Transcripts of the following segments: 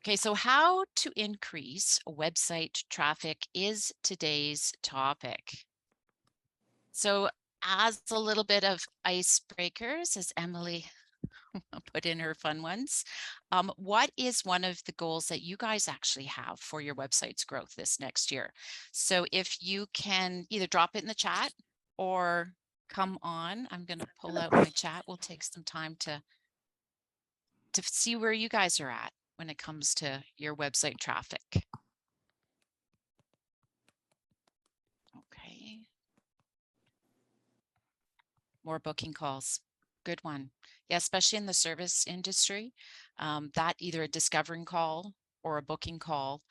Okay, so how to increase website traffic is today's topic. So as a little bit of icebreakers, as Emily put in her fun ones, what is one of the goals that you guys actually have for your website's growth this next year? So if you can either drop it in the chat or come on, I'm going to pull out my chat. We'll take some time to see where you guys are at when it comes to your website traffic. Okay. More booking calls. Good one. Yeah, especially in the service industry, that either a discovering call or a booking call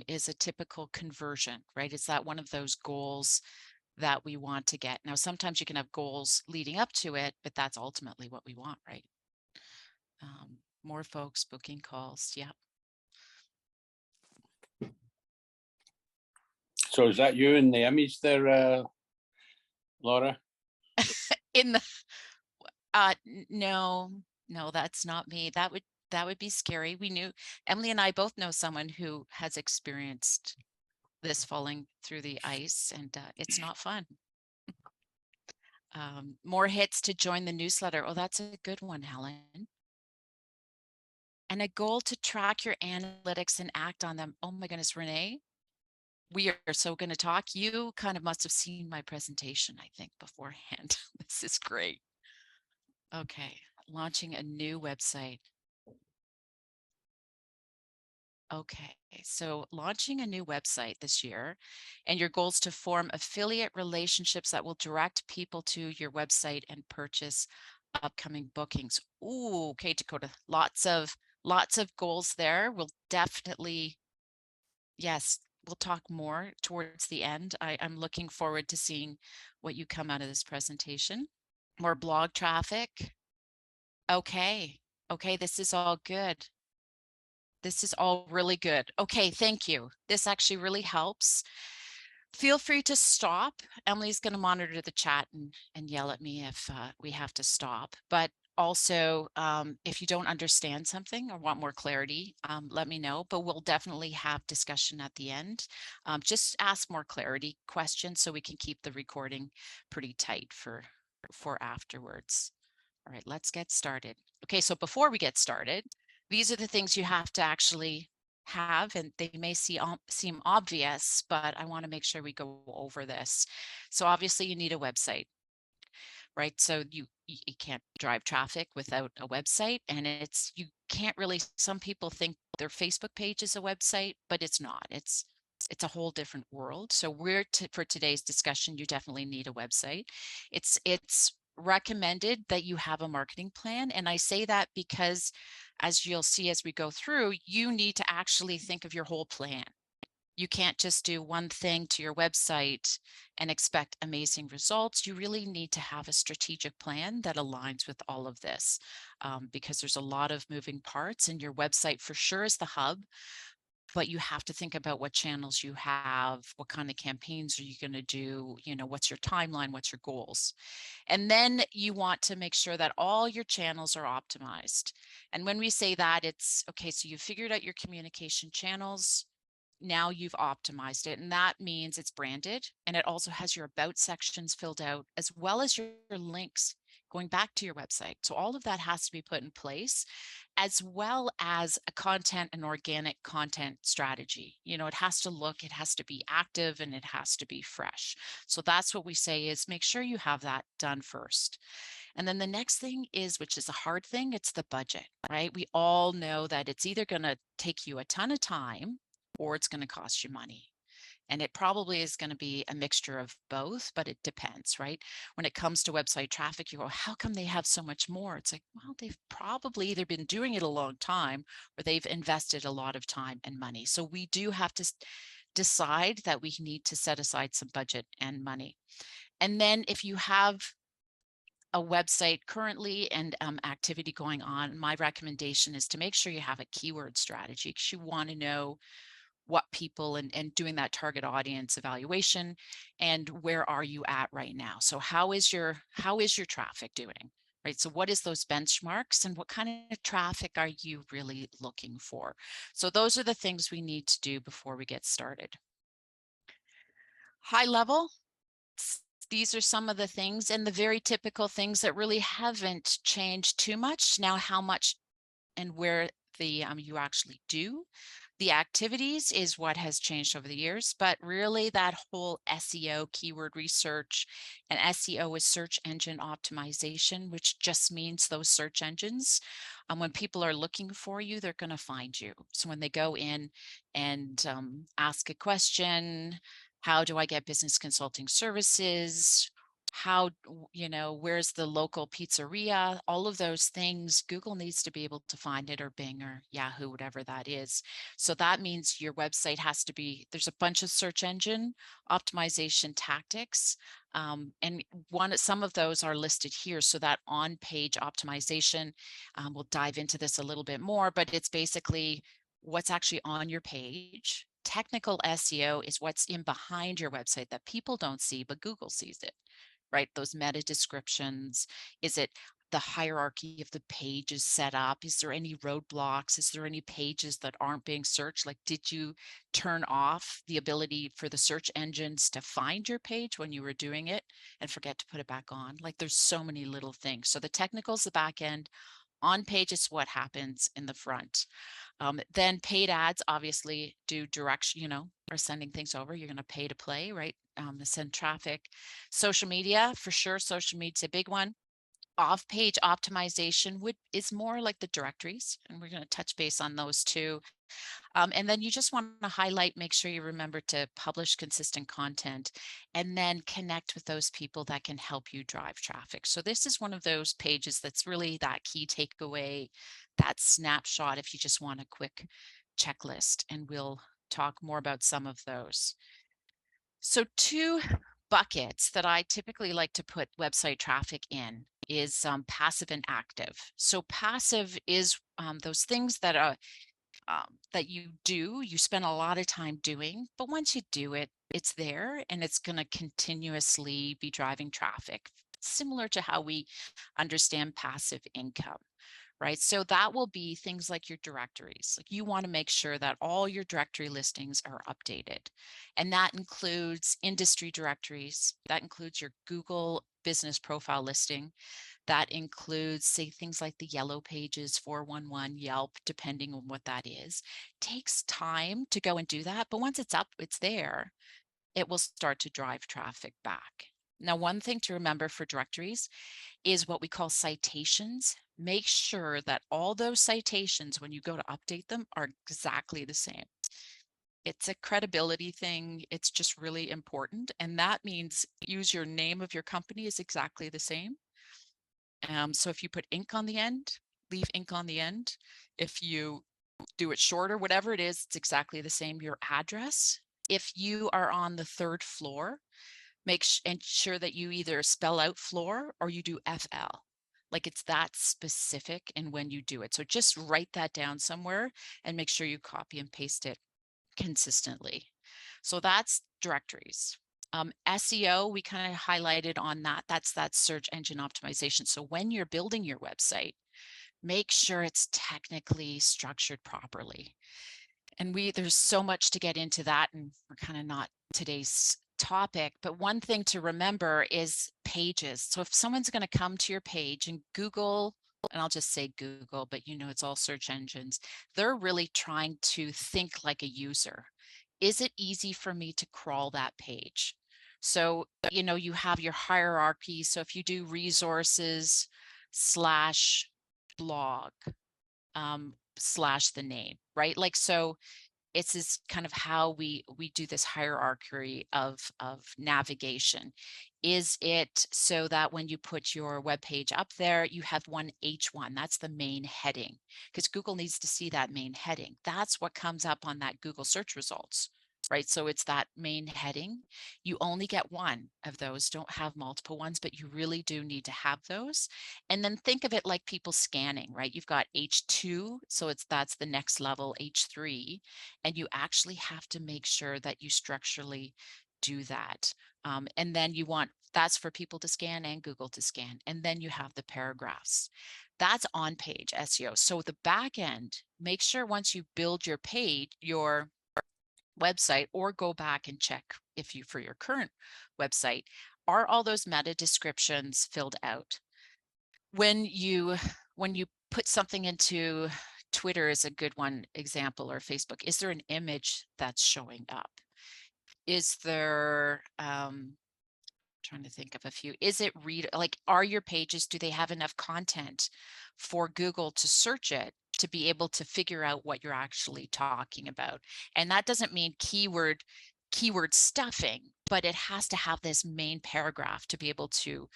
is a typical conversion, right? It's that one of those goals that we want to get. Now, sometimes you can have goals leading up to it, but that's ultimately what we want, right? More folks booking calls. Yeah. So is that you in the image there, Laura? In the no, that's not me. That would be scary. We knew Emily and I both know someone who has experienced this falling through the ice, and it's not fun. More hits to join the newsletter. Oh, that's a good one, Helen. And a goal to track your analytics and act on them. Oh my goodness, Renee, we are so going to talk. You kind of must have seen my presentation, I think, beforehand. This is great. Okay, launching a new website. Okay, so launching a new website this year, and your goal is to form affiliate relationships that will direct people to your website and purchase upcoming bookings. Ooh, okay, Dakota, lots of goals there. We'll definitely, yes, we'll talk more towards the end. I'm looking forward to seeing what you come out of this presentation. More blog traffic. Okay, this is all good. This is all really good. Okay, thank you. This actually really helps. Feel free to stop. Emily's going to monitor the chat and yell at me if we have to stop. But also, if you don't understand something or want more clarity, let me know. But we'll definitely have discussion at the end. Just ask more clarity questions so we can keep the recording pretty tight for afterwards. All right, let's get started. Okay, so before we get started, these are the things you have to actually have, and they may seem obvious, but I want to make sure we go over this. So obviously you need a website, right? So you can't drive traffic without a website, and you can't really, some people think their Facebook page is a website, but it's not. It's a whole different world. So for today's discussion, you definitely need a website. It's recommended that you have a marketing plan. And I say that because, as you'll see as we go through, you need to actually think of your whole plan. You can't just do one thing to your website and expect amazing results. You really need to have a strategic plan that aligns with all of this, because there's a lot of moving parts, and your website for sure is the hub, but you have to think about what channels you have, what kind of campaigns are you going to do, what's your timeline, what's your goals. And then you want to make sure that all your channels are optimized. And when we say that, it's okay, so you've figured out your communication channels. Now you've optimized it, and that means it's branded, and it also has your about sections filled out, as well as your links going back to your website. So all of that has to be put in place, as well as a content and organic content strategy. It has to be active, and it has to be fresh. So that's what we say is make sure you have that done first. And then the next thing is, which is a hard thing, it's the budget, right? We all know that it's either going to take you a ton of time or it's going to cost you money. And it probably is going to be a mixture of both, but it depends, right? When it comes to website traffic, you go, how come they have so much more? It's like, well, they've probably either been doing it a long time or they've invested a lot of time and money. So we do have to decide that we need to set aside some budget and money. And then if you have a website currently and activity going on, my recommendation is to make sure you have a keyword strategy, because you want to know what people and doing that target audience evaluation and where are you at right now. So how is your traffic doing? right? So what is those benchmarks and what kind of traffic are you really looking for? So those are the things we need to do before we get started. High level, these are some of the things and the very typical things that really haven't changed too much. Now, how much and where the you actually do the activities is what has changed over the years, but really that whole SEO, keyword research, and SEO is search engine optimization, which just means those search engines, when people are looking for you, they're going to find you. So when they go in and ask a question, how do I get business consulting services? How, where's the local pizzeria? All of those things, Google needs to be able to find it, or Bing or Yahoo, whatever that is. So that means your website has to be, there's a bunch of search engine optimization tactics. And some of those are listed here. So that on-page optimization, we'll dive into this a little bit more, but it's basically what's actually on your page. Technical SEO is what's in behind your website that people don't see, but Google sees it, right? Those meta descriptions. Is it the hierarchy of the pages set up? Is there any roadblocks? Is there any pages that aren't being searched? Like, did you turn off the ability for the search engines to find your page when you were doing it and forget to put it back on? Like, there's so many little things. So the technical's the back end. On page is what happens in the front. Then paid ads obviously do direction, are sending things over. You're going to pay to play, right? Send traffic. Social media, for sure. Social media is a big one. Off-page optimization is more like the directories, and we're going to touch base on those too. And then you just want to highlight, make sure you remember to publish consistent content and then connect with those people that can help you drive traffic. So this is one of those pages that's really that key takeaway, that snapshot if you just want a quick checklist, and we'll talk more about some of those. So two buckets that I typically like to put website traffic in is passive and active. So passive is those things that are that you spend a lot of time doing, but once you do it, it's there and it's going to continuously be driving traffic, similar to how we understand passive income, right? So that will be things like your directories. Like, you want to make sure that all your directory listings are updated. And that includes industry directories. That includes your Google business profile listing. That includes, say, things like the Yellow Pages, 411, Yelp, depending on what that is. It takes time to go and do that, but once it's up, it's there, it will start to drive traffic back. Now, one thing to remember for directories is what we call citations. Make sure that all those citations, when you go to update them, are exactly the same. It's a credibility thing. It's just really important. And that means use your name of your company is exactly the same. So if you put Inc. on the end, leave Inc. on the end. If you do it shorter, whatever it is, it's exactly the same. Your address. If you are on the third floor, make sure that you either spell out floor or you do FL. Like, it's that specific in when you do it. So just write that down somewhere and make sure you copy and paste it consistently. So that's directories. SEO, we kind of highlighted on that. That's that search engine optimization. So when you're building your website, make sure it's technically structured properly. And there's so much to get into that, and we're kind of not today's topic, but one thing to remember is pages. So if someone's going to come to your page and Google, and I'll just say Google, but it's all search engines, they're really trying to think like a user. Is it easy for me to crawl that page? So, you have your hierarchy. So if you do resources slash blog, slash the name, right? Like, so it's is kind of how we do this hierarchy of navigation. Is it so that when you put your web page up there, you have one H1, that's the main heading, because Google needs to see that main heading. That's what comes up on that Google search results, right? So it's that main heading. You only get one of those, don't have multiple ones, but you really do need to have those. And then think of it like people scanning, right? You've got H2, so that's the next level, H3, and you actually have to make sure that you structurally do that. And then you want That's for people to scan and Google to scan. And then you have the paragraphs. That's on page SEO. So the back end, make sure once you build your page, your website, or go back and check if you for your current website, are all those meta descriptions filled out? When you put something into Twitter is a good one example, or Facebook, is there an image that's showing up? Is there trying to think of a few. Is it like, are your pages, do they have enough content for Google to search it to be able to figure out what you're actually talking about? And that doesn't mean keyword stuffing, but it has to have this main paragraph to be able to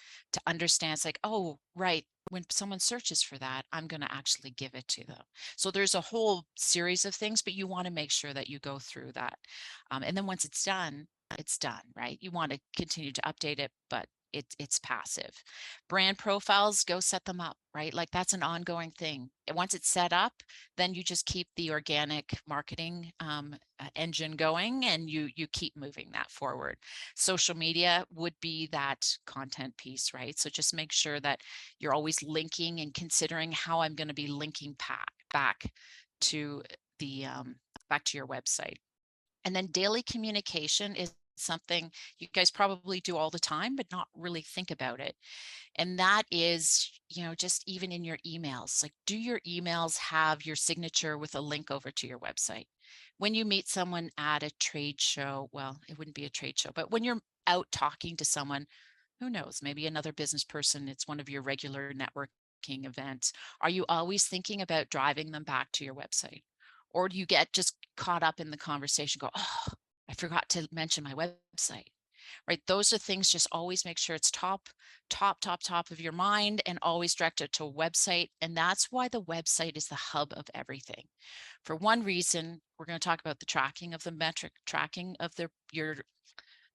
understand. It's like, oh, right, when someone searches for that, I'm going to actually give it to them. So there's a whole series of things, but you want to make sure that you go through that. And then once it's done, right? You want to continue to update it, but it's passive. Brand profiles, go set them up, right? Like that's an ongoing thing. And once it's set up, then you just keep the organic marketing engine going, and you keep moving that forward. Social media would be that content piece, right? So just make sure that you're always linking and considering how I'm going to be linking back to the back to your website. And then daily communication is something you guys probably do all the time, but not really think about it. And that is, just even in your emails, like, do your emails have your signature with a link over to your website? When you meet someone at a trade show, well, it wouldn't be a trade show, but when you're out talking to someone, who knows, maybe another business person, it's one of your regular networking events. Are you always thinking about driving them back to your website? Or do you get just caught up in the conversation, go, oh, I forgot to mention my website, right? Those are things, just always make sure it's top of your mind, and always direct it to a website. And that's why the website is the hub of everything. For one reason, we're going to talk about the tracking of your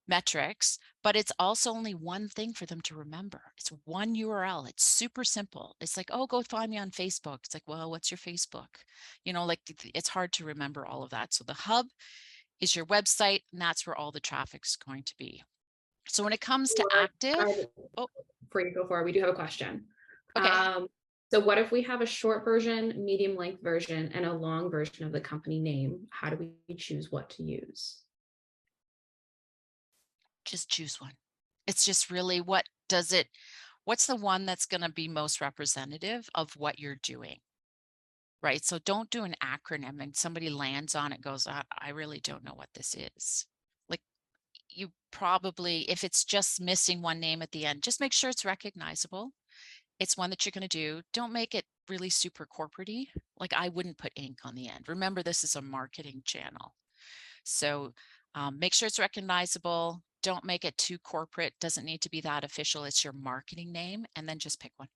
metrics, but it's also only one thing for them to remember. It's one URL. It's super simple. It's like, oh, go find me on Facebook. It's like, well, what's your Facebook? Like it's hard to remember all of that. So the hub is your website, and that's where all the traffic's going to be. So when it comes to active, oh, Before you go forward, we do have a question. okay, So what if we have a short version, medium length version, and a long version of the company name? How do we choose what to use? just choose one. It's just really, what's the one that's going to be most representative of what you're doing? Right. So don't do an acronym and somebody lands on it, goes, I really don't know what this is. Like, you probably, if it's just missing one name at the end, just make sure it's recognizable. It's one that you're going to do. Don't make it really super corporate-y. Like, I wouldn't put Inc. on the end. Remember, this is a marketing channel. So make sure it's recognizable. Don't make it too corporate. Doesn't need to be that official. It's your marketing name, and then just pick one.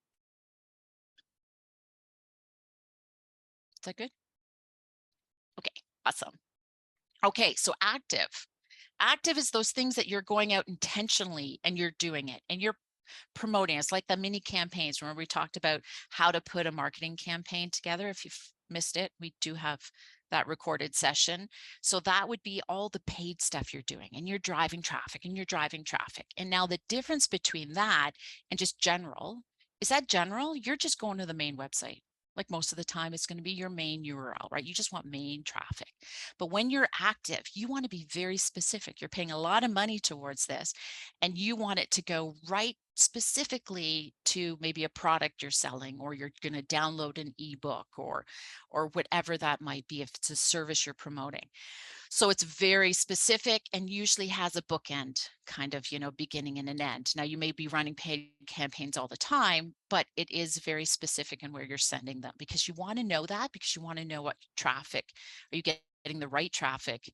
Is that good? Okay, awesome. Okay, so active. Active is those things that you're going out intentionally and you're doing it and you're promoting. It's like the mini campaigns. Remember, we talked about how to put a marketing campaign together. If you've missed it, we do have that recorded session. So that would be all the paid stuff you're doing, and you're driving traffic and you're driving traffic. And now the difference between that and just general is that general, you're just going to the main website. Like, most of the time, it's going to be your main URL, right? You just want main traffic. But when you're active, you want to be very specific. You're paying a lot of money towards this, and you want it to go right specifically to maybe a product you're selling, or you're going to download an ebook, or whatever that might be, if it's a service you're promoting. So it's very specific and usually has a bookend, kind of, beginning and an end. Now, you may be running paid campaigns all the time, but it is very specific in where you're sending them, because you want to know that, because you want to know what traffic, are you getting the right traffic,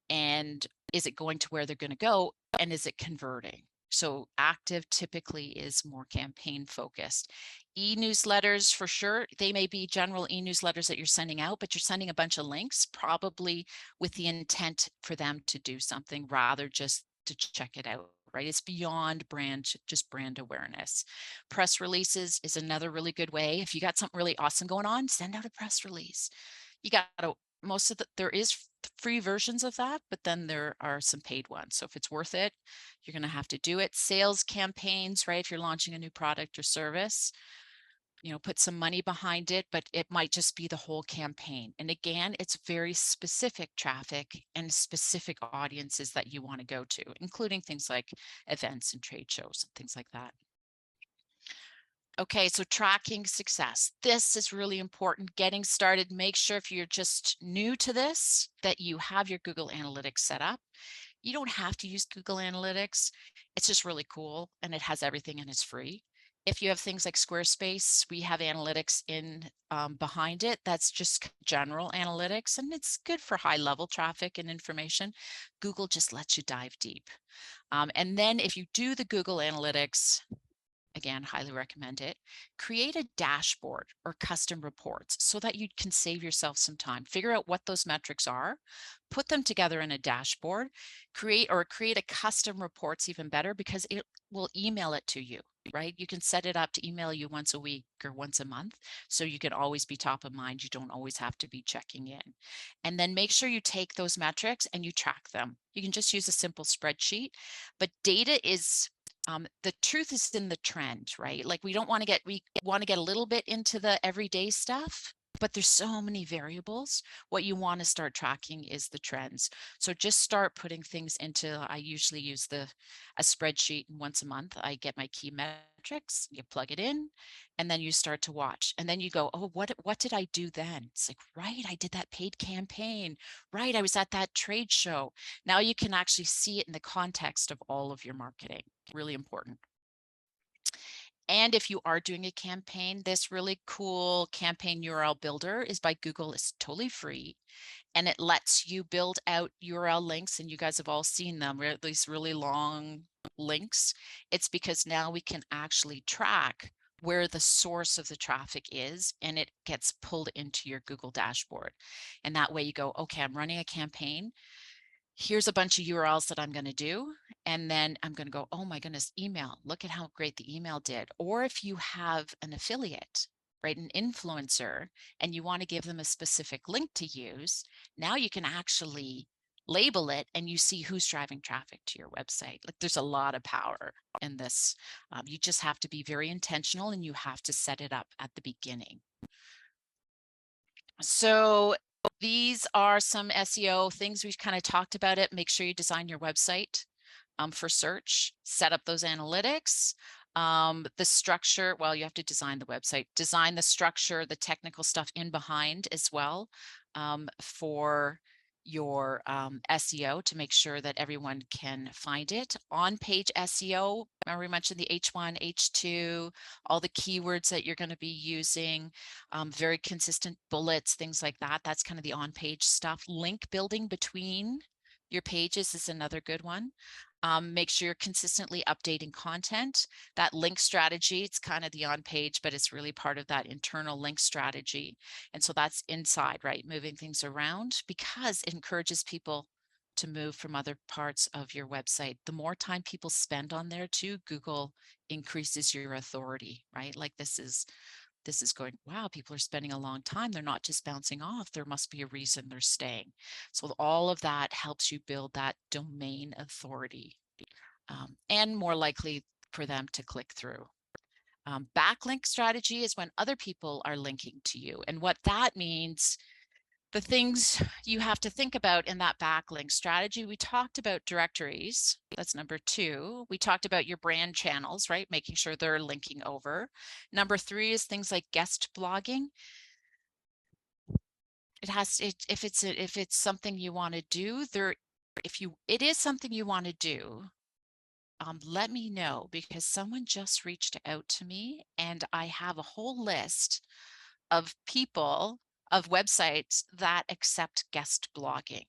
and is it going to where they're going to go, and is it converting? So active typically is more campaign focused. E-newsletters, for sure, they may be general e-newsletters that you're sending out, but you're sending a bunch of links, probably with the intent for them to do something rather just to check it out, right? It's beyond just brand awareness. Press releases is another really good way. If you got something really awesome going on, send out a press release. You got to, there is free versions of that, but then there are some paid ones. So if it's worth it, you're going to have to do it. Sales campaigns, right? If you're launching a new product or service, put some money behind it, but it might just be the whole campaign. And again, it's very specific traffic and specific audiences that you want to go to, including things like events and trade shows and things like that. Okay, so tracking success. This is really important. Getting started, make sure if you're just new to this, that you have your Google Analytics set up. You don't have to use Google Analytics. It's just really cool and it has everything and it's free. If you have things like Squarespace, we have analytics in behind it. That's just general analytics and it's good for high level traffic and information. Google just lets you dive deep. And then if you do the Google Analytics, again, highly recommend it. Create a dashboard or custom reports so that you can save yourself some time. Figure out what those metrics are, put them together in a dashboard, create a custom reports even better because it will email it to you, right? You can set it up to email you once a week or once a month. So you can always be top of mind. You don't always have to be checking in. And then make sure you take those metrics and you track them. You can just use a simple spreadsheet, but data is the truth is in the trend, right? Like we want to get a little bit into the everyday stuff, but there's so many variables. What you want to start tracking is the trends. So just start putting things into, I usually use a spreadsheet, and once a month I get my key metrics, you plug it in, and then you start to watch. And then you go, oh, what did I do then? It's like, right, I did that paid campaign. Right, I was at that trade show. Now you can actually see it in the context of all of your marketing. Really important. And if you are doing a campaign, this really cool campaign URL builder is by Google. It's totally free. And it lets you build out URL links. And you guys have all seen them, these really long links. It's because now we can actually track where the source of the traffic is, and it gets pulled into your Google dashboard. And that way you go, okay, I'm running a campaign. Here's a bunch of URLs that I'm going to do. And then I'm going to go, oh my goodness, email. Look at how great the email did. Or if you have an affiliate, right, an influencer, and you want to give them a specific link to use, now you can actually label it and you see who's driving traffic to your website. Like there's a lot of power in this. You just have to be very intentional and you have to set it up at the beginning. So these are some SEO things. We've kind of talked about it. Make sure you design your website for search, set up those analytics. The structure, well, you have to design the website, design the structure, the technical stuff in behind as well for your SEO to make sure that everyone can find it. On-page SEO, remember we mentioned the H1, H2, all the keywords that you're going to be using, very consistent bullets, things like that. That's kind of the on-page stuff. Link building between your pages is another good one. Make sure you're consistently updating content. That link strategy, it's kind of the on page, but it's really part of that internal link strategy. And so that's inside, right? Moving things around because it encourages people to move from other parts of your website. The more time people spend on there too, Google increases your authority, right? Like this is going, wow, people are spending a long time. They're not just bouncing off. There must be a reason they're staying. So all of that helps you build that domain authority and more likely for them to click through. Backlink strategy is when other people are linking to you. And what that means, the things you have to think about in that backlink strategy, we talked about directories. That's number 2. We talked about your brand channels, right? Making sure they're linking over. Number 3 is things like guest blogging. If it's something you want to do, it is something you want to do, let me know because someone just reached out to me and I have a whole list of people, of websites that accept guest blogging,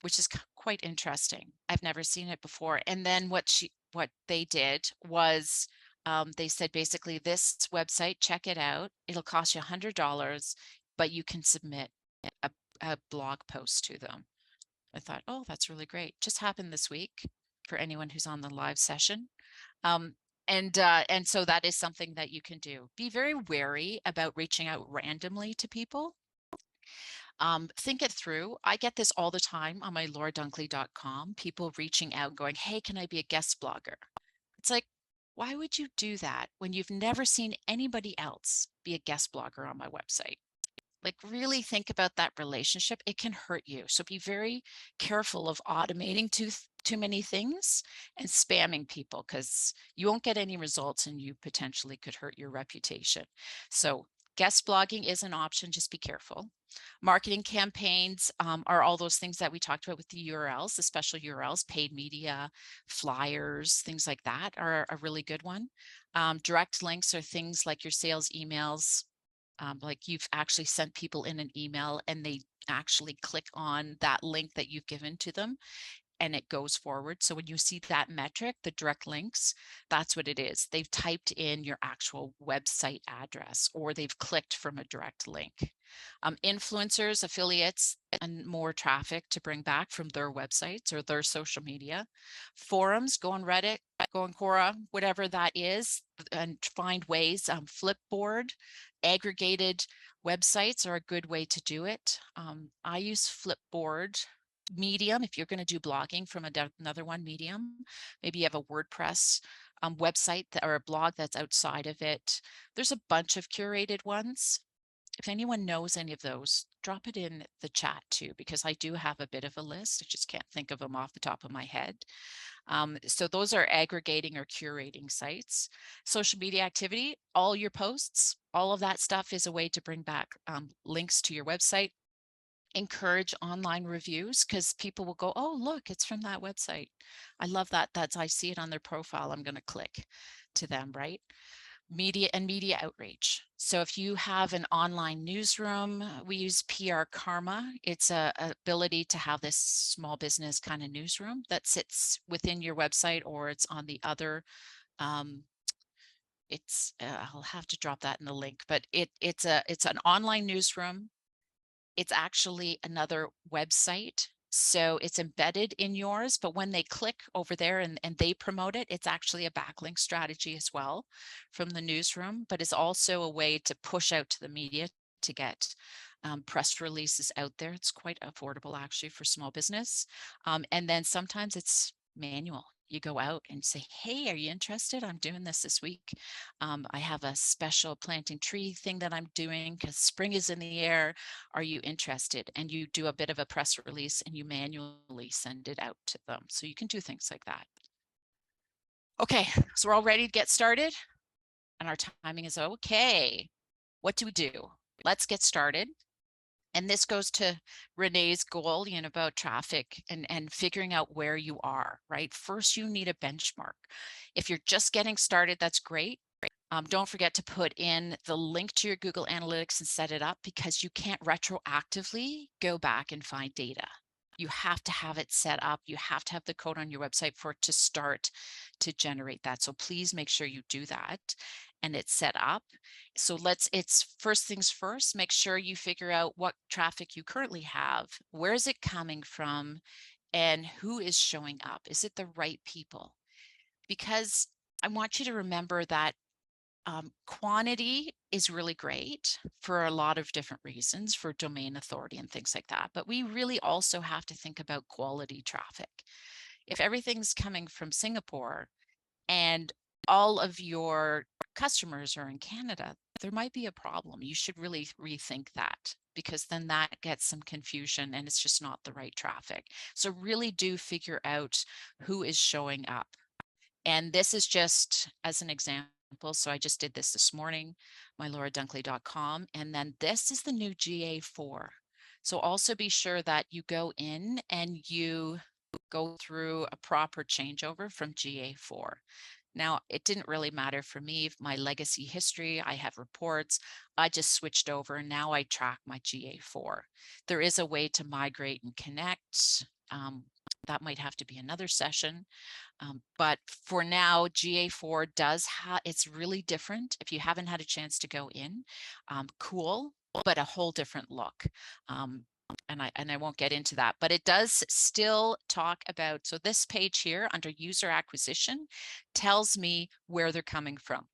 which is quite interesting. I've never seen it before. And then what they did was they said basically this website, check it out. It'll cost you $100, but you can submit a blog post to them. I thought, oh, that's really great. Just happened this week for anyone who's on the live session. And so that is something that you can do. Be very wary about reaching out randomly to people. Think it through. I get this all the time on my lauradunkley.com, people reaching out going, hey, can I be a guest blogger? It's like, why would you do that when you've never seen anybody else be a guest blogger on my website? Like, really think about that relationship. It can hurt you. So be very careful of automating too many things and spamming people, because you won't get any results and you potentially could hurt your reputation. So guest blogging is an option. Just be careful. Marketing campaigns are all those things that we talked about with the URLs, the special URLs, paid media, flyers, things like that are a really good one. Direct links are things like your sales emails, like you've actually sent people in an email and they actually click on that link that you've given to them and it goes forward. So when you see that metric, the direct links, that's what it is. They've typed in your actual website address or they've clicked from a direct link. Influencers, affiliates, and more traffic to bring back from their websites or their social media. Forums, go on Reddit, go on Quora, whatever that is, and find ways. Flipboard, aggregated websites are a good way to do it. I use Flipboard. Medium, if you're going to do blogging from another one, Medium, maybe you have a WordPress website or a blog that's outside of it. There's a bunch of curated ones. If anyone knows any of those, drop it in the chat too, because I do have a bit of a list. I just can't think of them off the top of my head. So those are aggregating or curating sites. Social media activity, all your posts, all of that stuff is a way to bring back links to your website. Encourage online reviews, because people will go, oh, look, it's from that website. I love that. I see it on their profile. I'm going to click to them, right? Media and media outreach. So if you have an online newsroom, we use PR Karma. It's a ability to have this small business kind of newsroom that sits within your website, or it's on the other. I'll have to drop that in the link, but it's an online newsroom. It's actually another website. So it's embedded in yours, but when they click over there and they promote it, it's actually a backlink strategy as well from the newsroom, but it's also a way to push out to the media to get press releases out there. It's quite affordable actually for small business. And then sometimes it's manual. You go out and say, hey, are you interested? I'm doing this week. I have a special planting tree thing that I'm doing because spring is in the air. Are you interested? And you do a bit of a press release and you manually send it out to them. So you can do things like that. Okay, so we're all ready to get started and our timing is okay. What do we do? Let's get started. And this goes to Renee's goal, about traffic and figuring out where you are, right? First, you need a benchmark. If you're just getting started, that's great. Don't forget to put in the link to your Google Analytics and set it up, because you can't retroactively go back and find data. You have to have it set up. You have to have the code on your website for it to start to generate that. So please make sure you do that and it's set up. So it's first things first, make sure you figure out what traffic you currently have. Where is it coming from and who is showing up? Is it the right people? Because I want you to remember that quantity is really great for a lot of different reasons, for domain authority and things like that. But we really also have to think about quality traffic. If everything's coming from Singapore and all of your customers are in Canada, there might be a problem. You should really rethink that, because then that gets some confusion and it's just not the right traffic. So really do figure out who is showing up. And this is just as an example. So I just did this morning, my lauradunkley.com. And then this is the new GA4. So also be sure that you go in and you go through a proper changeover from GA4. Now, it didn't really matter for me, my legacy history, I have reports, I just switched over and now I track my GA4. There is a way to migrate and connect. That might have to be another session. But for now, GA4 it's really different. If you haven't had a chance to go in, cool, but a whole different look. And I won't get into that, but it does still talk about, so this page here under user acquisition tells me where they're coming from.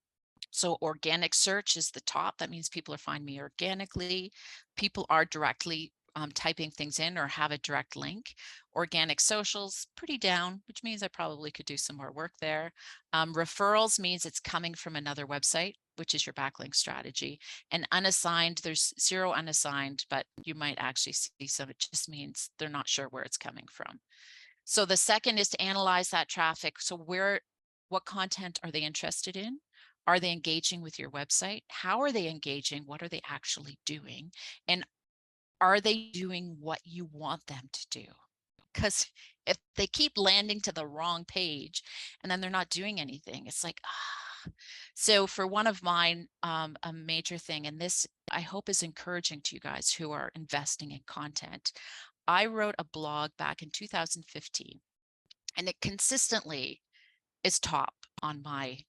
So organic search is the top. That means people are finding me organically. People are directly typing things in or have a direct link. Organic socials, pretty down, which means I probably could do some more work there. Referrals means it's coming from another website, which is your backlink strategy. And unassigned, there's 0 unassigned, but you might actually see some, it just means they're not sure where it's coming from. So the second is to analyze that traffic. So what content are they interested in? Are they engaging with your website? How are they engaging? What are they actually doing? And are they doing what you want them to do? Because if they keep landing to the wrong page and then they're not doing anything, it's like, ah. So for one of mine, a major thing, and this I hope is encouraging to you guys who are investing in content. I wrote a blog back in 2015, and it consistently is top on my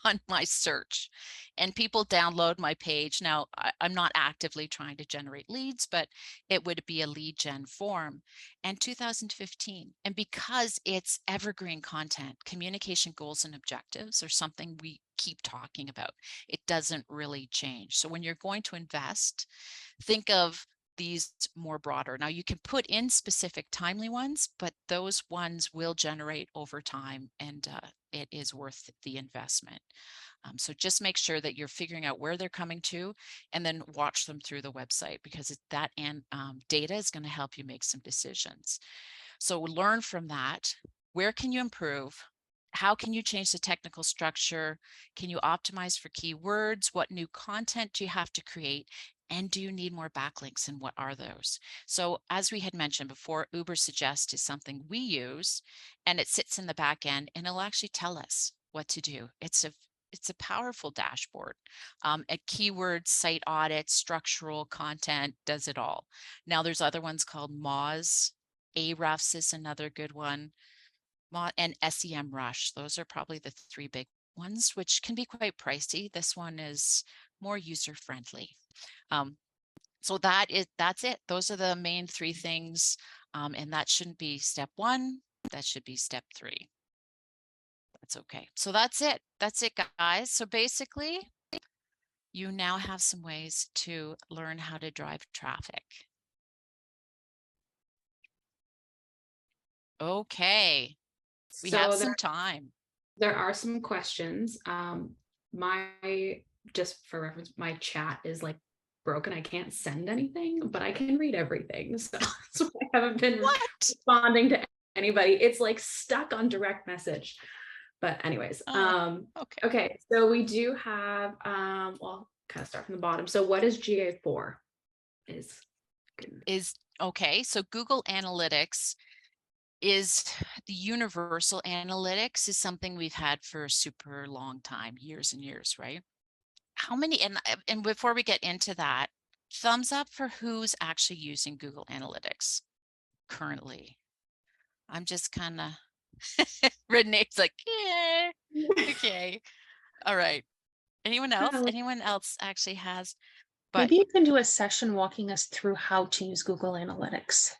on my search, and people download my page. Now, I'm not actively trying to generate leads, but it would be a lead gen form. And 2015, and because it's evergreen content, communication goals and objectives are something we keep talking about. It doesn't really change. So when you're going to invest, think of these more broader. Now you can put in specific timely ones, but those ones will generate over time, and it is worth the investment. So just make sure that you're figuring out where they're coming to, and then watch them through the website, because that data is going to help you make some decisions. So learn from that. Where can you improve? How can you change the technical structure? Can you optimize for keywords? What new content do you have to create? And do you need more backlinks, and what are those? So as we had mentioned before, Ubersuggest is something we use, and it sits in the back end, and it'll actually tell us what to do. It's a powerful dashboard. A keyword, site audit, structural content, does it all. Now there's other ones called Moz. Ahrefs is another good one. And SEMrush. Those are probably the 3 big ones, which can be quite pricey. This one is more user-friendly. So that's it. Those are the main 3 things. And that shouldn't be step 1. That should be step 3. That's okay. So that's it. That's it, guys. So basically, you now have some ways to learn how to drive traffic. Okay. We have some time. There are some questions. Just for reference, my chat is like broken. I can't send anything, but I can read everything. So I haven't been responding to anybody. It's like stuck on direct message. But anyways, okay. So we do have, well, kind of start from the bottom. So what is GA4? Is okay. So Google Analytics is the universal analytics, is something we've had for a super long time, years and years, right? How many, and before we get into that, thumbs up for who's actually using Google Analytics currently. I'm just kind of, Renee's like, yeah, okay. All right. Anyone else? Anyone else actually has? But maybe you can do a session walking us through how to use Google Analytics.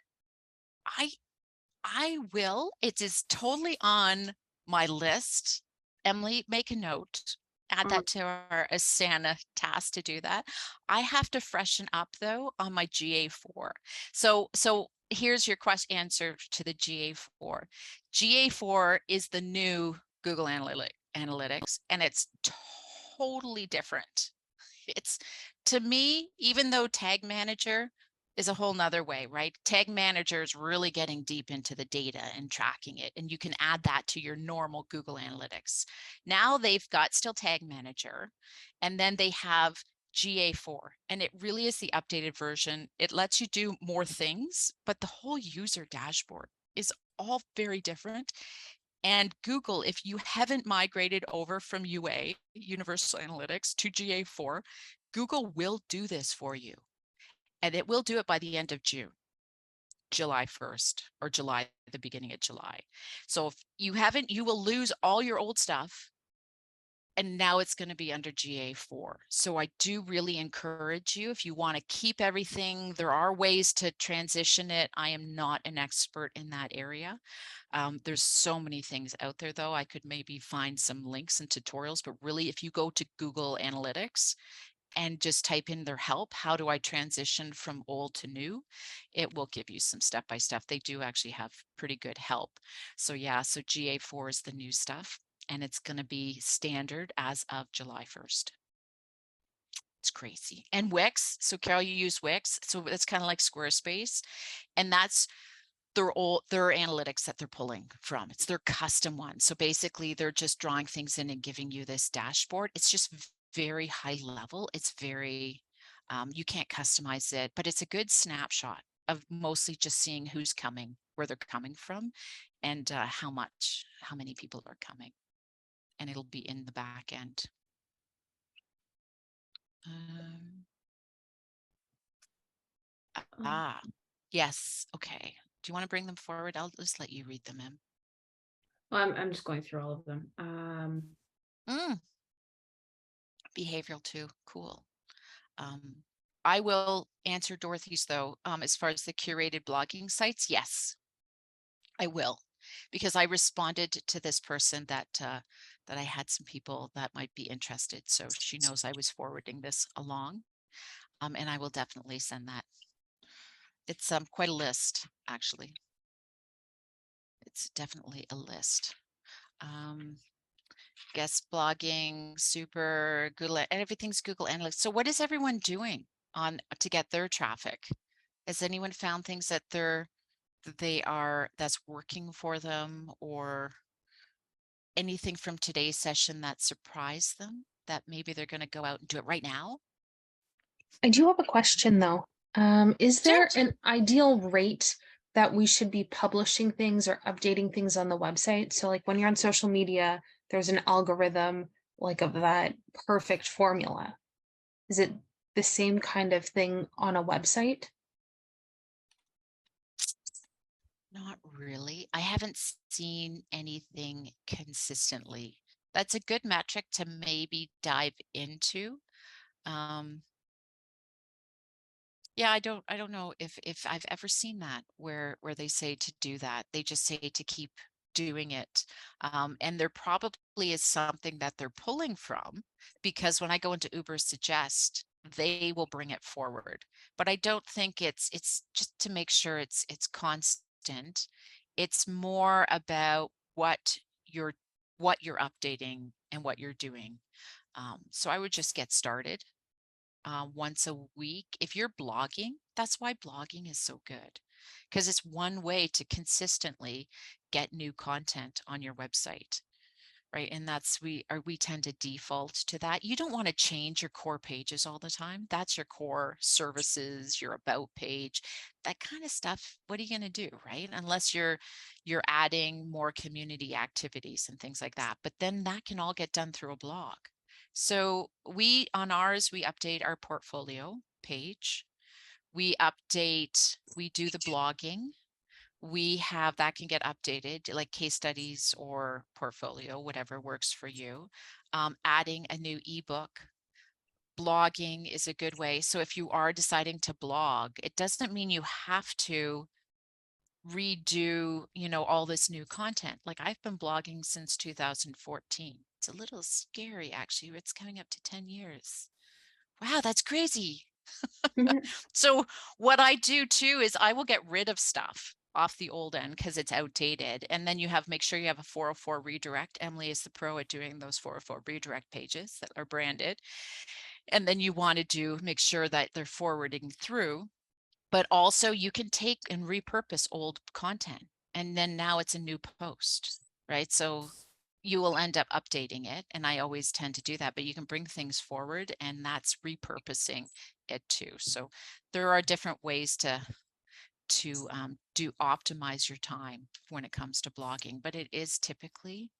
I will. It is totally on my list. Emily, make a note. Add that to our Asana task to do that. I have to freshen up though on my GA4. So here's your answer to the GA4. GA4 is the new Google Analytics, and it's totally different. It's, to me, even though Tag Manager is a whole nother way, right? Tag Manager is really getting deep into the data and tracking it, and you can add that to your normal Google Analytics. Now they've got still Tag Manager, and then they have GA4, and it really is the updated version. It lets you do more things, but the whole user dashboard is all very different. And Google, if you haven't migrated over from UA, Universal Analytics, to GA4, Google will do this for you. And it will do it by the end of June, July 1st, or July, the beginning of July. So if you haven't, you will lose all your old stuff. And now it's going to be under GA4. So I do really encourage you, if you want to keep everything, there are ways to transition it. I am not an expert in that area. There's so many things out there, though. I could maybe find some links and tutorials, but really, if you go to Google Analytics, and just type in their help. How do I transition from old to new? It will give you some step by step. They do actually have pretty good help. So yeah, so GA4 is the new stuff, and it's going to be standard as of July 1st. It's crazy. And Wix. So Carol, you use Wix. So it's kind of like Squarespace. And that's their analytics that they're pulling from. It's their custom one. So basically they're just drawing things in and giving you this dashboard. It's just very high level. It's very, you can't customize it, but it's a good snapshot of mostly just seeing who's coming, where they're coming from, and how many people are coming. And it'll be in the back end. Yes. Okay. Do you want to bring them forward? I'll just let you read them in. Well, I'm just going through all of them. Behavioral too. Cool. I will answer Dorothy's though. As far as the curated blogging sites, yes, I will, because I responded to this person that that I had some people that might be interested. So she knows I was forwarding this along, and I will definitely send that. It's quite a list, actually. It's definitely a list. Guest blogging, super Google, and everything's Google Analytics. So what is everyone doing to get their traffic? Has anyone found things that that's working for them, or anything from today's session that surprised them that maybe they're going to go out and do it right now? I do have a question though. Is there an ideal rate that we should be publishing things or updating things on the website? So like when you're on social media, there's an algorithm like of that perfect formula. Is it the same kind of thing on a website? Not really. I haven't seen anything consistently. That's a good metric to maybe dive into. Yeah, I don't know if I've ever seen that where they say to do that. They just say to keep doing it. And there probably is something that they're pulling from, because when I go into Uber Suggest, they will bring it forward. But I don't think it's just to make sure it's constant. It's more about what you're updating and what you're doing. So I would just get started once a week. If you're blogging, that's why blogging is so good, because it's one way to consistently get new content on your website, right? And that's we tend to default to that. You don't want to change your core pages all the time. That's your core services, your about page, that kind of stuff. What are you going to do, right? Unless you're adding more community activities and things like that. But then that can all get done through a blog. So on ours, we update our portfolio page. We do the blogging. We have that can get updated, like case studies or portfolio, whatever works for you. Adding a new ebook. Blogging is a good way. So if you are deciding to blog, it doesn't mean you have to redo, all this new content. Like I've been blogging since 2014. It's a little scary, actually. It's coming up to 10 years. Wow, that's crazy. So what I do too is I will get rid of stuff off the old end because it's outdated. And then make sure you have a 404 redirect. Emily is the pro at doing those 404 redirect pages that are branded. And then you want to make sure that they're forwarding through. But also you can take and repurpose old content, and then now it's a new post, right? So you will end up updating it. And I always tend to do that, but you can bring things forward, and that's repurposing it too. So there are different ways to optimize your time when it comes to blogging, but it is typically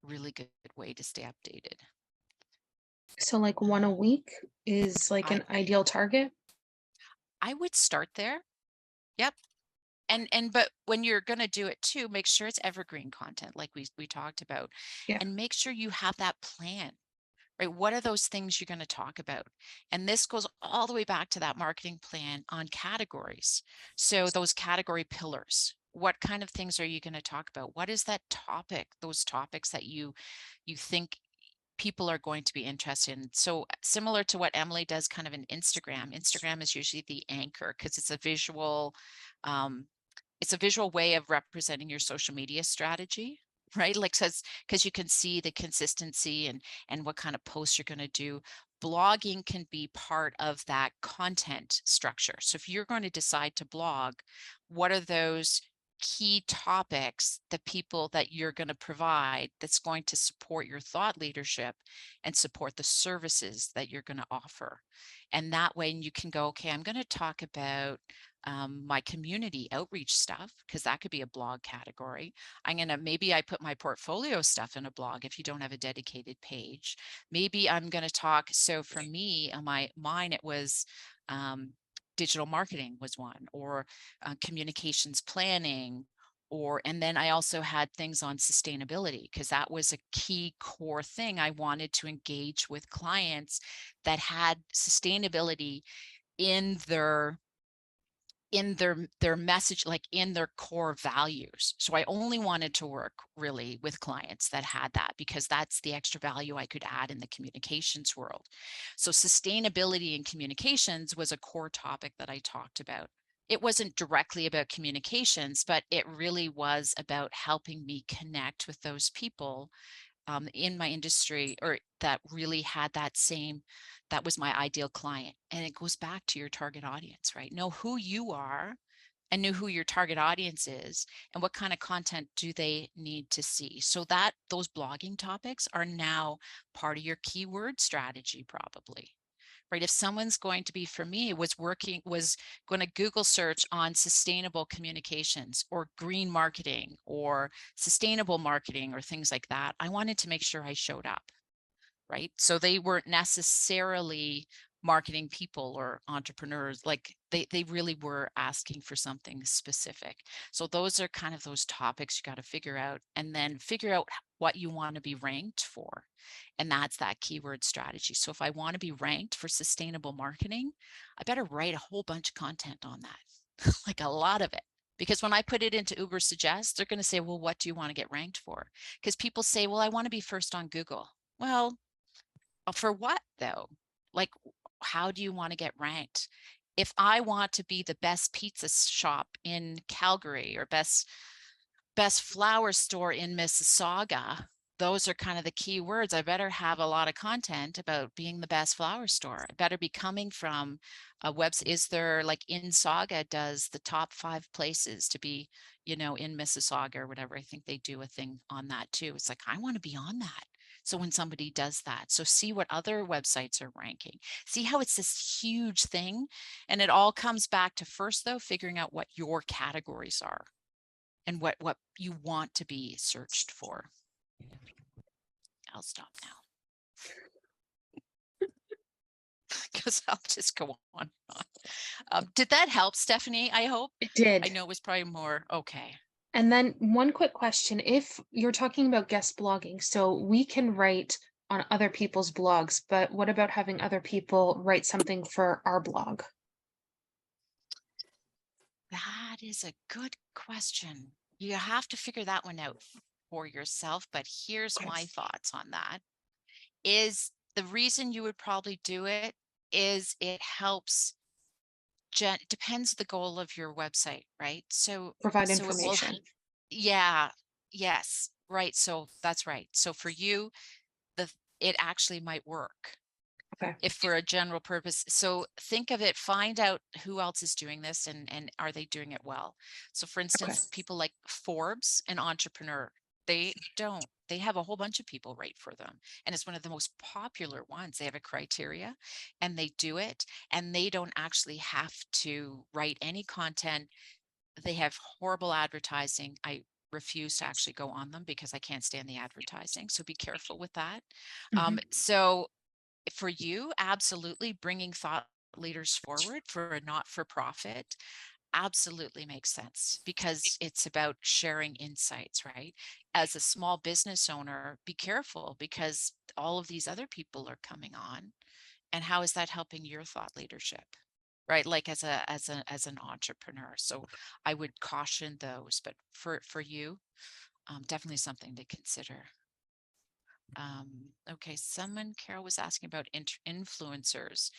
a really good way to stay updated. So like one a week is like an ideal target? I would start there. Yep. But when you're going to do it too, make sure it's evergreen content like we talked about. Yeah. And make sure you have that plan, right? What are those things you're going to talk about? And this goes all the way back to that marketing plan on categories. So those category pillars, what kind of things are you going to talk about? What is that topic, those topics that you think people are going to be interested in. So similar to what Emily does kind of in Instagram. Instagram is usually the anchor because um, it's a visual way of representing your social media strategy, right? Like, because you can see the consistency and what kind of posts you're going to do. Blogging can be part of that content structure. So if you're going to decide to blog, what are those key topics, the people that you're going to provide that's going to support your thought leadership and support the services that you're going to offer? And that way you can go, okay, I'm going to talk about my community outreach stuff, because that could be a blog category. Maybe I put my portfolio stuff in a blog if you don't have a dedicated page. Maybe I'm going to talk. So for me, on mine, it was digital marketing was one, or communications planning, and then I also had things on sustainability, because that was a key core thing. I wanted to engage with clients that had sustainability in their message, like in their core values. So I only wanted to work really with clients that had that, because that's the extra value I could add in the communications world. So sustainability in communications was a core topic that I talked about. It wasn't directly about communications, but it really was about helping me connect with those people in my industry, or that really had that was my ideal client. And it goes back to your target audience, right? Know who you are and know who your target audience is, and what kind of content do they need to see. So that those blogging topics are now part of your keyword strategy, probably. Right? If someone's going to be, for me, was going to Google search on sustainable communications or green marketing or sustainable marketing or things like that, I wanted to make sure I showed up, right? So they weren't necessarily marketing people or entrepreneurs, like they really were asking for something specific. So those are kind of those topics you got to figure out, and then figure out what you want to be ranked for. And that's that keyword strategy. So if I want to be ranked for sustainable marketing, I better write a whole bunch of content on that, like a lot of it. Because when I put it into Ubersuggest, they're going to say, well, what do you want to get ranked for? Because people say, well, I want to be first on Google. Well, for what though? Like, how do you want to get ranked? If I want to be the best pizza shop in Calgary, or best flower store in Mississauga, those are kind of the key words. I better have a lot of content about being the best flower store. I better be coming from a is there, like InSauga does the top 5 places to be, in Mississauga or whatever. I think they do a thing on that too. It's like, I want to be on that. So when somebody does that, so see what other websites are ranking. See how it's this huge thing. And it all comes back to, first though, figuring out what your categories are and what you want to be searched for. I'll stop now. Because I'll just go on. Did that help, Stephanie? I hope. It did. I know it was probably more. Okay. And then one quick question, if you're talking about guest blogging, so we can write on other people's blogs, but what about having other people write something for our blog? That is a good question. You have to figure that one out for yourself, but here's my thoughts on that. Is the reason you would probably do it is it helps, depends the goal of your website, right? So Provide it will, information. yeah, yes, right. So that's right. So for you, it actually might work. Okay. If for a general purpose. So think of it, find out who else is doing this, and are they doing it well? So for instance, people like Forbes and Entrepreneur, they have a whole bunch of people write for them, and it's one of the most popular ones. They have a criteria and they do it, and they don't actually have to write any content. They have horrible advertising. I refuse to actually go on them because I can't stand the advertising. So be careful with that. So for you, absolutely, bringing thought leaders forward for a not-for-profit absolutely makes sense, because it's about sharing insights, right? As a small business owner, be careful, because all of these other people are coming on, and how is that helping your thought leadership, right? Like as an entrepreneur. So I would caution those, but for you, definitely something to consider. Okay, Carol was asking about influencers.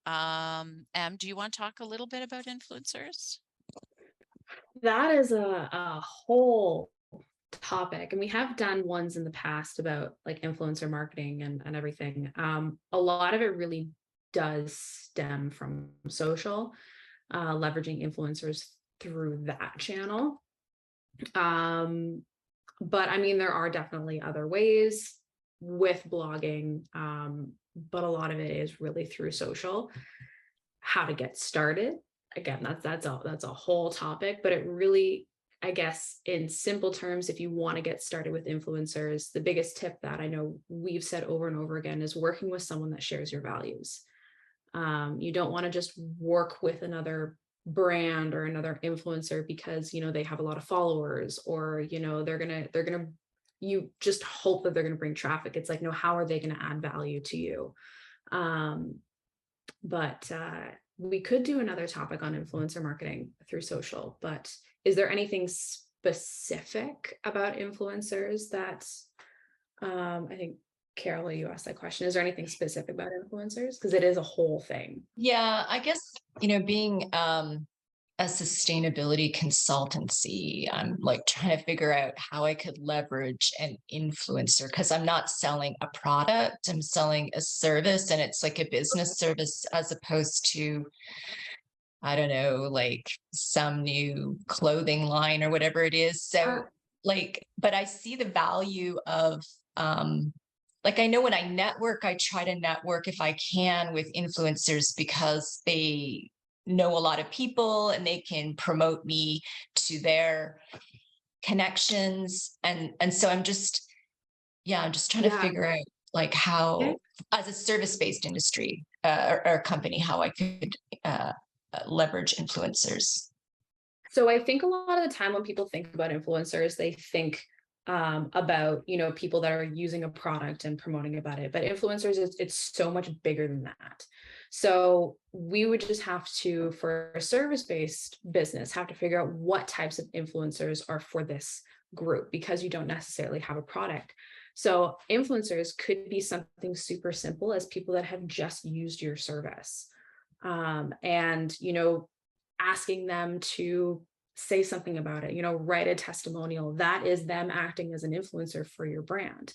Do you want to talk a little bit about influencers? That is a whole topic, and we have done ones in the past about like influencer marketing and everything. A lot of it really does stem from social, leveraging influencers through that channel. But I mean, there are definitely other ways with blogging, but a lot of it is really through social. How to get started, again, that's a whole topic, but it really, I guess, in simple terms, if you want to get started with influencers, the biggest tip that I know we've said over and over again is working with someone that shares your values. You don't want to just work with another brand or another influencer because, you know, they have a lot of followers, or, you know, they're gonna you just hope that they're going to bring traffic. It's like, no, how are they going to add value to you? But we could do another topic on influencer marketing through social. But is there anything specific about influencers that, I think, Carol, you asked that question. Is there anything specific about influencers? Because it is a whole thing. Yeah, I guess, being a sustainability consultancy, I'm like trying to figure out how I could leverage an influencer, because I'm not selling a product, I'm selling a service, and it's like a business service as opposed to, I don't know, like some new clothing line or whatever it is. So but I see the value of, like, I know when I network, I try to network if I can with influencers because they know a lot of people and they can promote me to their connections. And so I'm just trying to figure out like how, as a service-based industry, or company, how I could leverage influencers. So I think a lot of the time when people think about influencers, they think about, you know, people that are using a product and promoting about it. But influencers, it's so much bigger than that. So we would just have to, for a service-based business, have to figure out what types of influencers are for this group, because you don't necessarily have a product. So influencers could be something super simple as people that have just used your service. And, you know, asking them to say something about it, you know, write a testimonial. That is them acting as an influencer for your brand.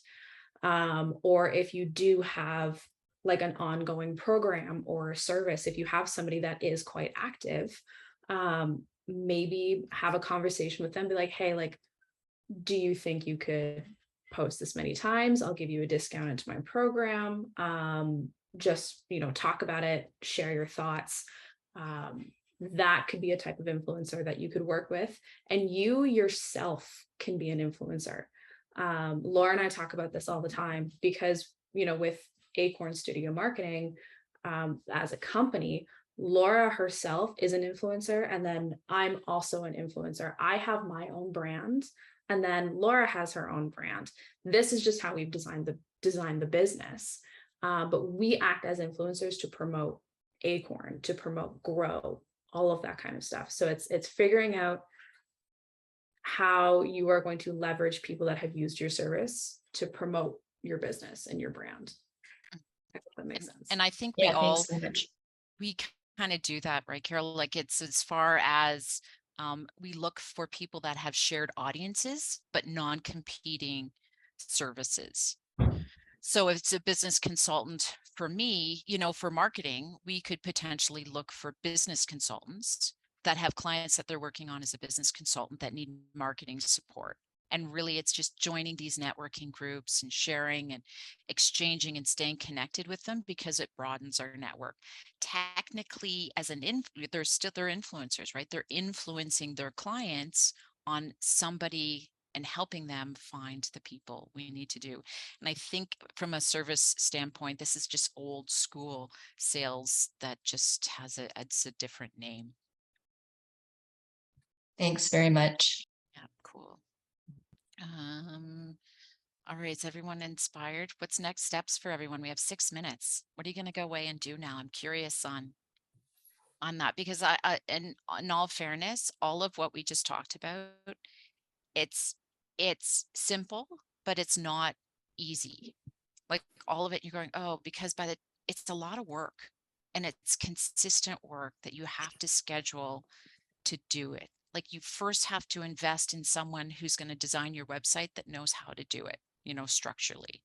Or if you do have like an ongoing program or service, if you have somebody that is quite active, maybe have a conversation with them, be like, hey, like, do you think you could post this many times? I'll give you a discount into my program. Just, you know, talk about it, share your thoughts. That could be a type of influencer that you could work with, and you yourself can be an influencer. Laura and I talk about this all the time because, you know, with Acorn Studio Marketing, as a company, Laura herself is an influencer, and then I'm also an influencer. I have my own brand, and then Laura has her own brand. This is just how we've designed the business. But we act as influencers to promote Acorn, to promote Grow, all of that kind of stuff. So it's figuring out how you are going to leverage people that have used your service to promote your business and your brand. I hope that makes sense. And I think Yeah, thanks so much. we kind of do that, right, Carol? Like, it's as far as we look for people that have shared audiences, but non-competing services. So if it's a business consultant, for me, you know, for marketing, we could potentially look for business consultants that have clients that they're working on as a business consultant that need marketing support. And really, it's just joining these networking groups and sharing and exchanging and staying connected with them, because it broadens our network. Technically, as they're influencers, right? They're influencing their clients on somebody and helping them find the people we need to do. And I think from a service standpoint, this is just old school sales that just has it's a different name. Thanks very much. Yeah, cool. All right, is everyone inspired? What's next steps for everyone? We have 6 minutes. What are you going to go away and do now? I'm curious on that, because in all fairness, all of what we just talked about, it's simple, but it's not easy. all of it, you're going, oh, because it's a lot of work, and it's consistent work that you have to schedule to do it. Like, you first have to invest in someone who's going to design your website that knows how to do it, structurally.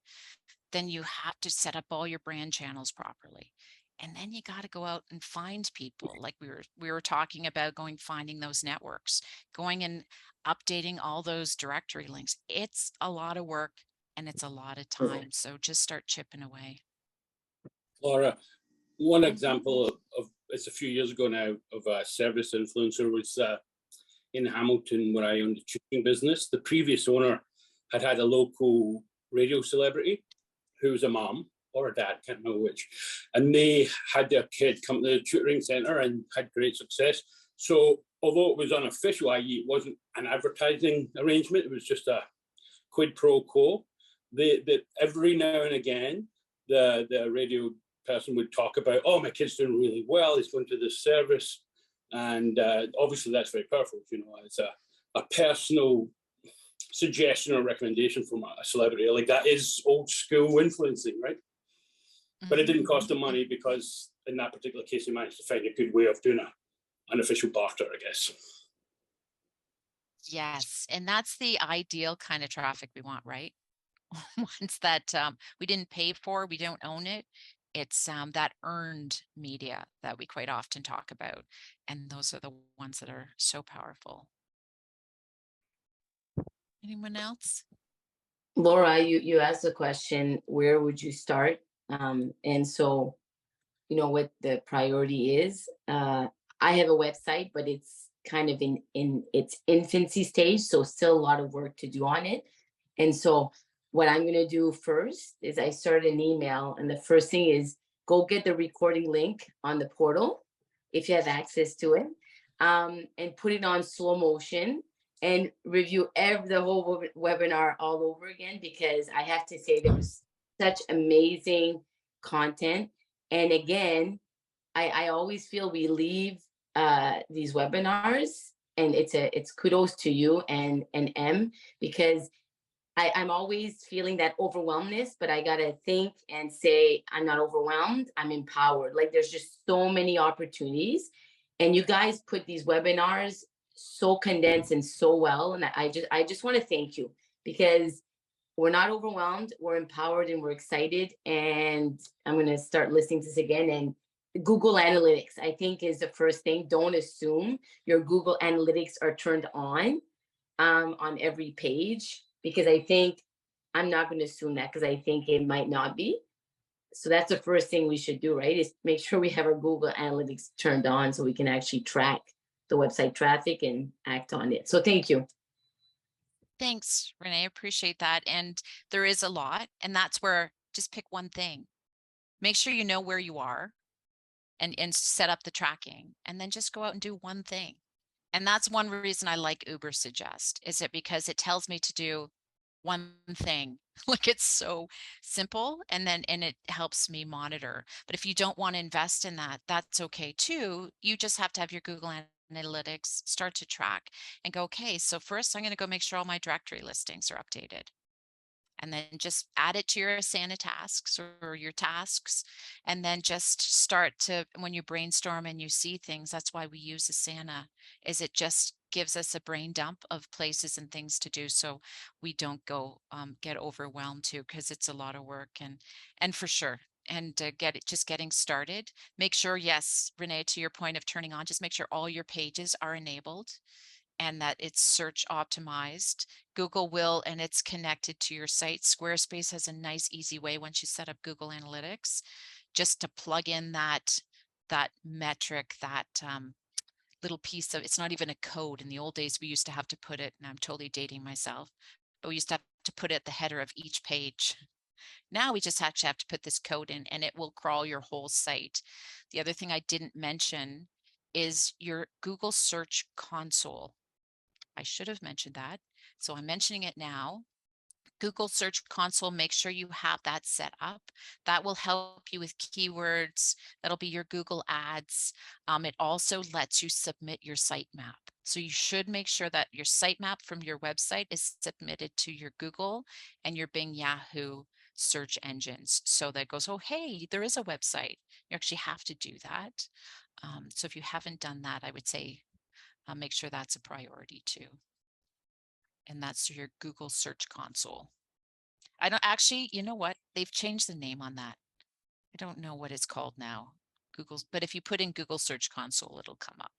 Then you have to set up all your brand channels properly. And then you got to go out and find people, like we were talking about, finding those networks, going and updating all those directory links. It's a lot of work and it's a lot of time. So just start chipping away. Laura, one example of it's a few years ago now of a service influencer was in Hamilton, where I owned a tutoring business. The previous owner had a local radio celebrity who was a mom or a dad, can't remember which, and they had their kid come to the tutoring centre and had great success. So although it was unofficial, i.e. it wasn't an advertising arrangement, it was just a quid pro quo, every now and again, the radio person would talk about, oh, my kid's doing really well, he's going to this service. And obviously that's very powerful. It's a personal suggestion or recommendation from a celebrity. Like, that is old school influencing, right? But it didn't cost them money, because in that particular case, they managed to find a good way of doing an official barter, I guess. Yes. And that's the ideal kind of traffic we want, right? Ones that we didn't pay for, we don't own it. It's that earned media that we quite often talk about. And those are the ones that are so powerful. Anyone else? Laura, you asked the question, where would you start? And so, what the priority is. I have a website, but it's kind of in its infancy stage, so still a lot of work to do on it. And so what I'm going to do first is I start an email, and the first thing is go get the recording link on the portal if you have access to it, and put it on slow motion and review the whole webinar all over again, because I have to say there was such amazing content. And again, I always feel we leave these webinars, and it's kudos to you and M, because I'm always feeling that overwhelmedness, but I gotta think and say, I'm not overwhelmed, I'm empowered. Like, there's just so many opportunities, and you guys put these webinars so condensed and so well. And I just want to thank you, because we're not overwhelmed, we're empowered, and we're excited. And I'm going to start listening to this again. And Google Analytics, I think, is the first thing. Don't assume your Google Analytics are turned on every page, because I think I'm not going to assume that, because I think it might not be. So that's the first thing we should do, right? Is make sure we have our Google Analytics turned on so we can actually track the website traffic and act on it. So thank you. Thanks, Renee. I appreciate that. And there is a lot, and that's where just pick one thing. Make sure you know where you are and set up the tracking, and then just go out and do one thing. And that's one reason I like Ubersuggest, is it because it tells me to do one thing. Like, it's so simple, and it helps me monitor. But if you don't want to invest in that, that's okay too. You just have to have your Google Analytics start to track and go, okay, so first I'm going to go make sure all my directory listings are updated. And then just add it to your Asana tasks or your tasks. And then just start to, when you brainstorm and you see things, that's why we use Asana, is it just gives us a brain dump of places and things to do, so we don't go get overwhelmed too, because it's a lot of work. And for sure, and getting started, make sure, yes, Renee, to your point of turning on, just make sure all your pages are enabled and that it's search optimized. Google will, and it's connected to your site. Squarespace has a nice, easy way, once you set up Google Analytics, just to plug in that metric, that little piece of, it's not even a code. In the old days, we used to have to put it, and I'm totally dating myself, but we used to have to put it at the header of each page. Now we just actually have to put this code in, and it will crawl your whole site. The other thing I didn't mention is your Google Search Console. I should have mentioned that, so I'm mentioning it now. Google Search Console, make sure you have that set up. That will help you with keywords. That'll be your Google Ads. It also lets you submit your sitemap. So you should make sure that your sitemap from your website is submitted to your Google and your Bing, Yahoo search engines so that it goes, oh, hey, there is a website. You actually have to do that. So if you haven't done that, I would say make sure that's a priority too. And that's your Google Search Console. I don't actually, you know what? They've changed the name on that. I don't know what it's called now. Google's, but if you put in Google Search Console, it'll come up.